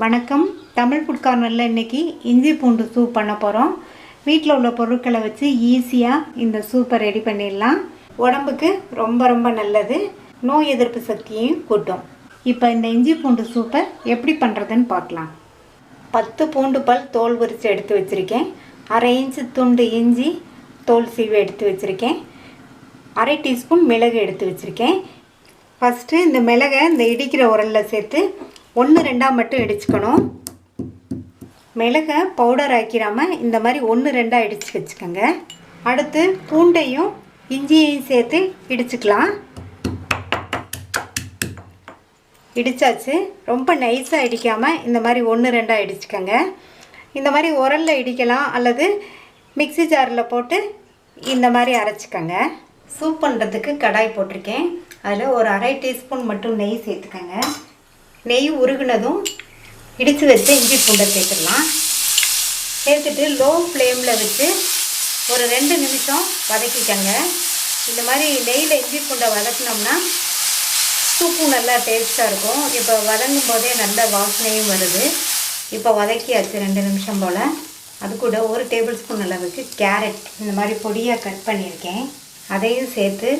வணக்கம். தமிழ் ஃபுட் கார்னரில் இன்றைக்கி இஞ்சி பூண்டு சூப் பண்ண போகிறோம். வீட்டில் உள்ள பொருட்களை வச்சு ஈஸியாக இந்த சூப்பை ரெடி பண்ணிடலாம். உடம்புக்கு ரொம்ப நல்லது, நோய் எதிர்ப்பு சக்தியையும் கூட்டும். இப்போ இந்த இஞ்சி பூண்டு சூப்பை எப்படி பண்ணுறதுன்னு பார்க்கலாம். 10 பூண்டு பல் தோல் உரித்து எடுத்து வச்சுருக்கேன். 1/2 இன்ச்சு துண்டு இஞ்சி தோல் சீவை எடுத்து வச்சுருக்கேன். 1/2 டீஸ்பூன் மிளகு எடுத்து வச்சுருக்கேன். ஃபஸ்ட்டு இந்த மிளகை இந்த இடிக்கிற உரலில் சேர்த்து 1-2 மட்டும் இடிச்சுக்கணும். மிளகை பவுடர் ஆக்கிடாமல் இந்த மாதிரி 1-2 இடித்து வச்சுக்கோங்க. அடுத்து பூண்டையும் இஞ்சியையும் சேர்த்து இடிச்சுக்கலாம். இடித்தாச்சு. ரொம்ப நைஸாக இடிக்காமல் இந்த மாதிரி 1-2 இடிச்சுக்கோங்க. இந்த மாதிரி உரலில் இடிக்கலாம் அல்லது மிக்ஸி ஜாரில் போட்டு இந்த மாதிரி அரைச்சிக்கோங்க. சூப் பண்ணுறதுக்கு கடாய் போட்டிருக்கேன். அதில் ஒரு 1/2 டீஸ்பூன் மட்டும் நெய் சேர்த்துக்கோங்க. நெய் உருகுனதும் இடித்து வச்சு இஞ்சி பூண்டை சேர்த்துடலாம். சேர்த்துட்டு லோ ஃப்ளேமில் வச்சு ஒரு 2 நிமிஷம் வதக்கிக்கோங்க. இந்த மாதிரி நெய்யில் இஞ்சி பூண்டை வதக்கினோம்னா சூப்பும் நல்லா டேஸ்ட்டாக இருக்கும். இப்போ வதங்கும் போதே நல்ல வாசனையும் வருது. இப்போ வதக்கியாச்சு 2 நிமிஷம் போல். அது கூட 1 டேபிள் ஸ்பூன் அளவுக்கு கேரட் இந்த மாதிரி பொடியாக கட் பண்ணியிருக்கேன். அதையும் சேர்த்து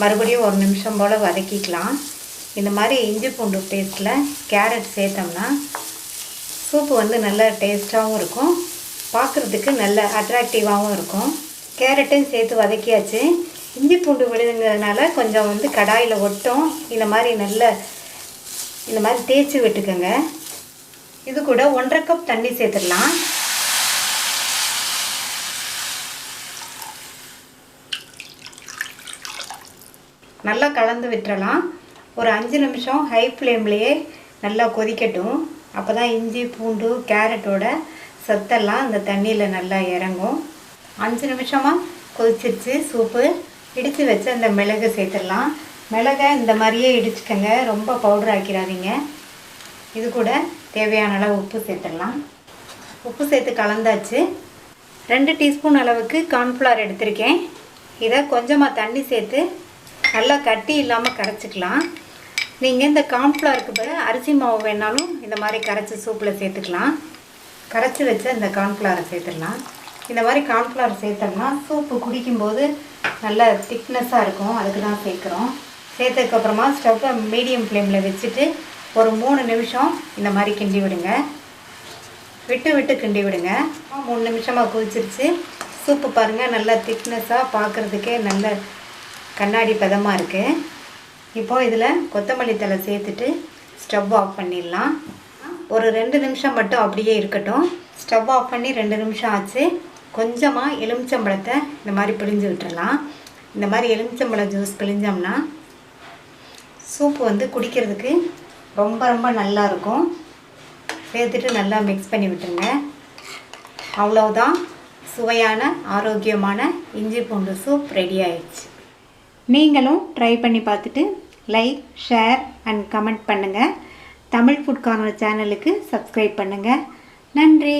மறுபடியும் 1 நிமிஷம் போல் வதக்கிக்கலாம். இந்த மாதிரி இஞ்சி பூண்டு பேஸ்ட்டில் கேரட் சேர்த்தோம்னா சூப்பு நல்ல டேஸ்ட்டாகவும் இருக்கும், பார்க்குறதுக்கு நல்ல அட்ராக்டிவாகவும் இருக்கும். கேரட்டையும் சேர்த்து வதக்கியாச்சு. இஞ்சி பூண்டு விழுதுங்கிறதுனால கொஞ்சம் கடாயில் ஒட்டும். இந்த மாதிரி தேய்ச்சி விட்டுக்கோங்க. இது கூட 1/2 கப் தண்ணி சேர்த்துடலாம். நல்லா கலந்து விட்டுறலாம். ஒரு 5 நிமிஷம் ஹை ஃப்ளேம்லேயே நல்லா கொதிக்கட்டும். அப்போ தான் இஞ்சி பூண்டு கேரட்டோட சத்தெல்லாம் இந்த தண்ணியில் நல்லா இறங்கும். 5 நிமிஷமாக கொதிச்சிருச்சு சூப்பு. இடித்து வச்சு அந்த மிளகு சேர்த்துடலாம். மிளகை இந்த மாதிரியே இடிச்சுக்கோங்க, ரொம்ப பவுடர் ஆக்கிடாதீங்க. இது கூட தேவையான அளவு உப்பு சேர்த்துடலாம். உப்பு சேர்த்து கலந்தாச்சு. 2 டீஸ்பூன் அளவுக்கு கார்ன்ஃப்ளவர் எடுத்திருக்கேன். இதை கொஞ்சமாக தண்ணி சேர்த்து நல்லா கட்டி இல்லாமல் கரைச்சிக்கலாம். நீங்கள் இந்த கார்ன்ஃப்ளவருக்கு பதில் அரிசி மாவு வேணாலும் இந்த மாதிரி கரைச்சி சூப்பில் சேர்த்துக்கலாம். கரைச்சி வச்சு இந்த கார்ன்ஃப்ளவரை சேர்த்துடலாம். இந்த மாதிரி கார்ன்ஃப்ளவர் சேர்த்தோம்னா சூப்பு குடிக்கும்போது நல்ல திக்னஸாக இருக்கும், அதுக்கு தான் சேர்க்குறோம். சேர்த்ததுக்கப்புறமா ஸ்டவ்வை மீடியம் ஃப்ளேமில் வச்சுட்டு ஒரு 3 நிமிஷம் இந்த மாதிரி கிண்டி விடுங்க. விட்டு கிண்டி விடுங்க. 3 நிமிஷமாக கொதிச்சிருச்சு. சூப்பு பாருங்கள், நல்லா திக்னஸாக பார்க்குறதுக்கே நல்ல கண்ணாடி பதமாக இருக்குது. இப்போது இதில் கொத்தமல்லி தழை சேர்த்துட்டு ஸ்டவ் ஆஃப் பண்ணிடலாம். ஒரு 2 நிமிஷம் மட்டும் அப்படியே இருக்கட்டும். ஸ்டவ் ஆஃப் பண்ணி 2 நிமிஷம் ஆச்சு. கொஞ்சமாக எலுமிச்சம்பழத்தை இந்த மாதிரி பிழிஞ்சு விட்டுறலாம். இந்த மாதிரி எலுமிச்சம்பழம் ஜூஸ் பிழிஞ்சோம்னா சூப்பு குடிக்கிறதுக்கு ரொம்ப நல்லா இருக்கும். சேர்த்துட்டு நல்லா மிக்ஸ் பண்ணி விட்டுருங்க. அவ்வளவுதான், சுவையான ஆரோக்கியமான இஞ்சி பூண்டு சூப் ரெடி ஆயிடுச்சு. நீங்களும் ட்ரை பண்ணி பார்த்துட்டு லைக், ஷேர் அண்ட் கமெண்ட் பண்ணுங்கள். தமிழ் ஃபுட் கார்னர் சேனலுக்கு சப்ஸ்கிரைப் பண்ணுங்கள். நன்றி.